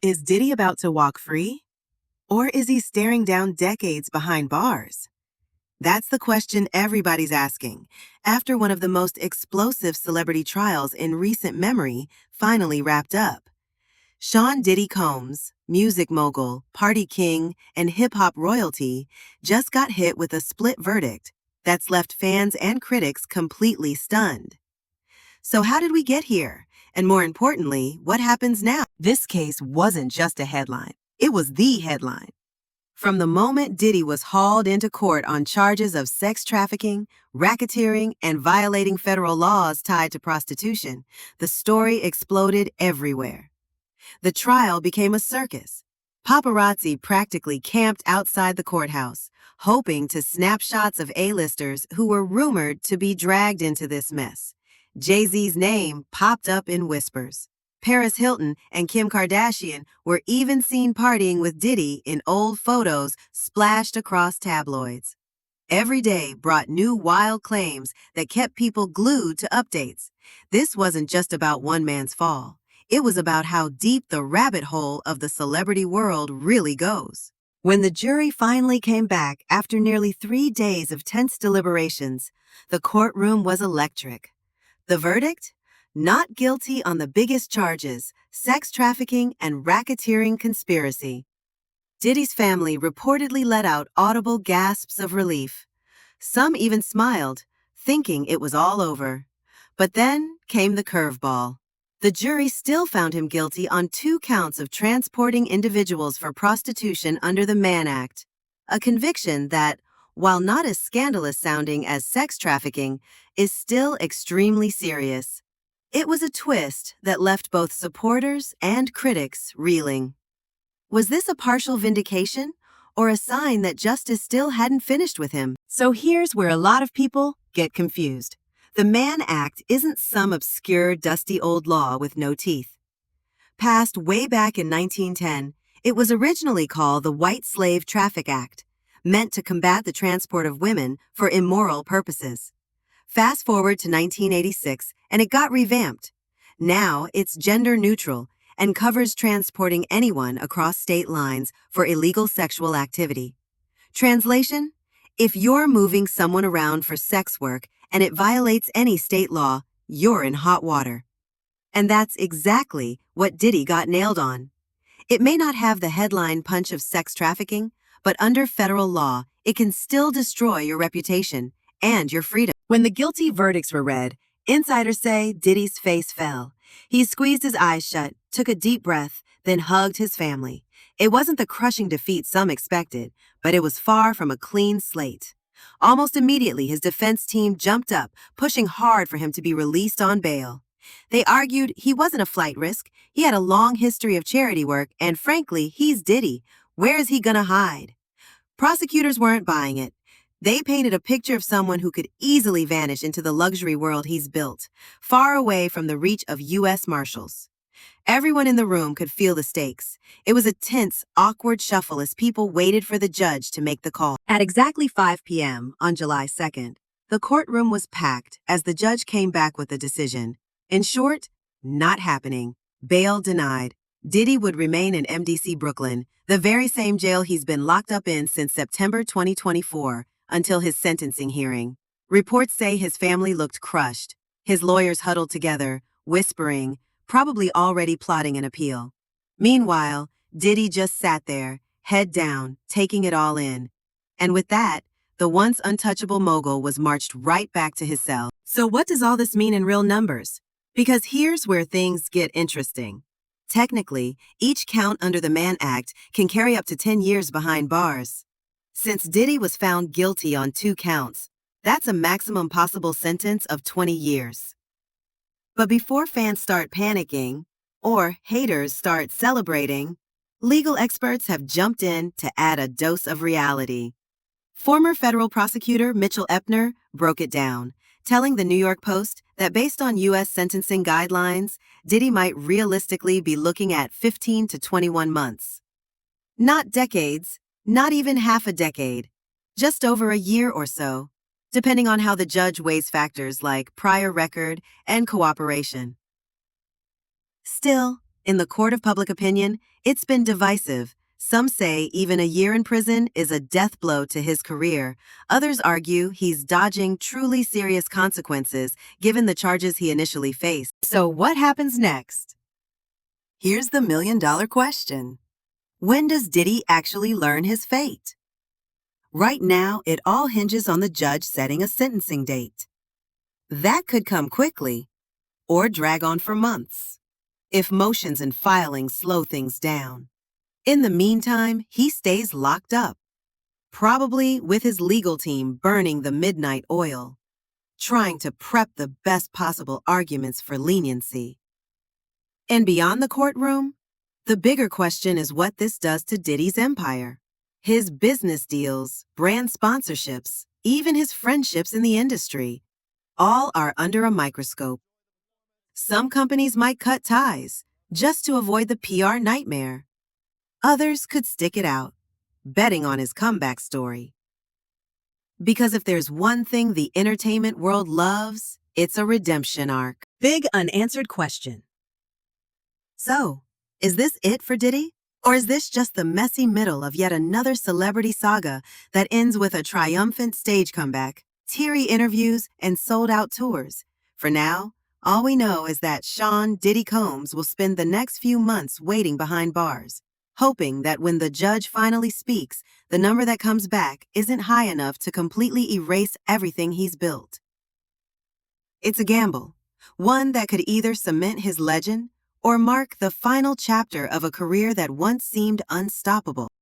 Is Diddy about to walk free? Or is he staring down decades behind bars? That's the question everybody's asking after one of the most explosive celebrity trials in recent memory finally wrapped up. Sean Diddy Combs, music mogul, party king, and hip-hop royalty, just got hit with a split verdict that's left fans and critics completely stunned. So how did we get here? And more importantly, what happens now? This case wasn't just a headline. It was the headline. From the moment Diddy was hauled into court on charges of sex trafficking, racketeering, and violating federal laws tied to prostitution, the story exploded everywhere. The trial became a circus. Paparazzi practically camped outside the courthouse, hoping to snap shots of A-listers who were rumored to be dragged into this mess. Jay-Z's name popped up in whispers. Paris Hilton and Kim Kardashian were even seen partying with Diddy in old photos splashed across tabloids. Every day brought new wild claims that kept people glued to updates. This wasn't just about one man's fall. It was about how deep the rabbit hole of the celebrity world really goes. When the jury finally came back after nearly 3 days of tense deliberations, the courtroom was electric. The verdict? Not guilty on the biggest charges, sex trafficking and racketeering conspiracy. Diddy's family reportedly let out audible gasps of relief. Some even smiled, thinking it was all over. But then came the curveball. The jury still found him guilty on 2 counts of transporting individuals for prostitution under the Mann Act, a conviction that, while not as scandalous sounding as sex trafficking, is still extremely serious. It was a twist that left both supporters and critics reeling. Was this a partial vindication, or a sign that justice still hadn't finished with him? So here's where a lot of people get confused. The Mann Act isn't some obscure, dusty old law with no teeth. Passed way back in 1910, it was originally called the White Slave Traffic Act, meant to combat the transport of women for immoral purposes. Fast forward to 1986, and it got revamped. Now it's gender neutral and covers transporting anyone across state lines for illegal sexual activity. Translation? If you're moving someone around for sex work and it violates any state law, you're in hot water. And that's exactly what Diddy got nailed on. It may not have the headline punch of sex trafficking, but under federal law, it can still destroy your reputation and your freedom. When the guilty verdicts were read, insiders say Diddy's face fell. He squeezed his eyes shut, took a deep breath, then hugged his family. It wasn't the crushing defeat some expected, but it was far from a clean slate. Almost immediately, his defense team jumped up, pushing hard for him to be released on bail. They argued he wasn't a flight risk, he had a long history of charity work, and frankly, he's Diddy. Where is he gonna hide? Prosecutors weren't buying it. They painted a picture of someone who could easily vanish into the luxury world he's built, far away from the reach of U.S. Marshals. Everyone in the room could feel the stakes. It was a tense, awkward shuffle as people waited for the judge to make the call. At exactly 5 p.m. on July 2nd, the courtroom was packed as the judge came back with a decision. In short, not happening. Bail denied. Diddy would remain in MDC Brooklyn, the very same jail he's been locked up in since September 2024, until his sentencing hearing. Reports say his family looked crushed. His lawyers huddled together, whispering, probably already plotting an appeal. Meanwhile, Diddy just sat there, head down, taking it all in. And with that, the once untouchable mogul was marched right back to his cell. So what does all this mean in real numbers? Because here's where things get interesting. Technically, each count under the Mann Act can carry up to 10 years behind bars. Since Diddy was found guilty on 2 counts, that's a maximum possible sentence of 20 years. But before fans start panicking, or haters start celebrating, legal experts have jumped in to add a dose of reality. Former federal prosecutor Mitchell Epner broke it down, telling the New York Post that based on U.S. sentencing guidelines, Diddy might realistically be looking at 15 to 21 months. Not decades, not even half a decade, just over a year or so, depending on how the judge weighs factors like prior record and cooperation. Still, In the court of public opinion, it's been divisive. Some say even a year in prison is a death blow to his career. Others argue he's dodging truly serious consequences given the charges he initially faced. So what happens next? Here's the million-dollar question. When does Diddy actually learn his fate? Right now, it all hinges on the judge setting a sentencing date. That could come quickly or drag on for months if motions and filings slow things down. In the meantime, he stays locked up, probably with his legal team burning the midnight oil, trying to prep the best possible arguments for leniency. And beyond the courtroom, the bigger question is what this does to Diddy's empire. His business deals, brand sponsorships, even his friendships in the industry, all are under a microscope. Some companies might cut ties just to avoid the PR nightmare. Others could stick it out, betting on his comeback story. Because if there's one thing the entertainment world loves, it's a redemption arc. Big unanswered question. So, is this it for Diddy? Or is this just the messy middle of yet another celebrity saga that ends with a triumphant stage comeback, teary interviews, and sold-out tours? For now, all we know is that Sean Diddy Combs will spend the next few months waiting behind bars, hoping that when the judge finally speaks, the number that comes back isn't high enough to completely erase everything he's built. It's a gamble, one that could either cement his legend or mark the final chapter of a career that once seemed unstoppable.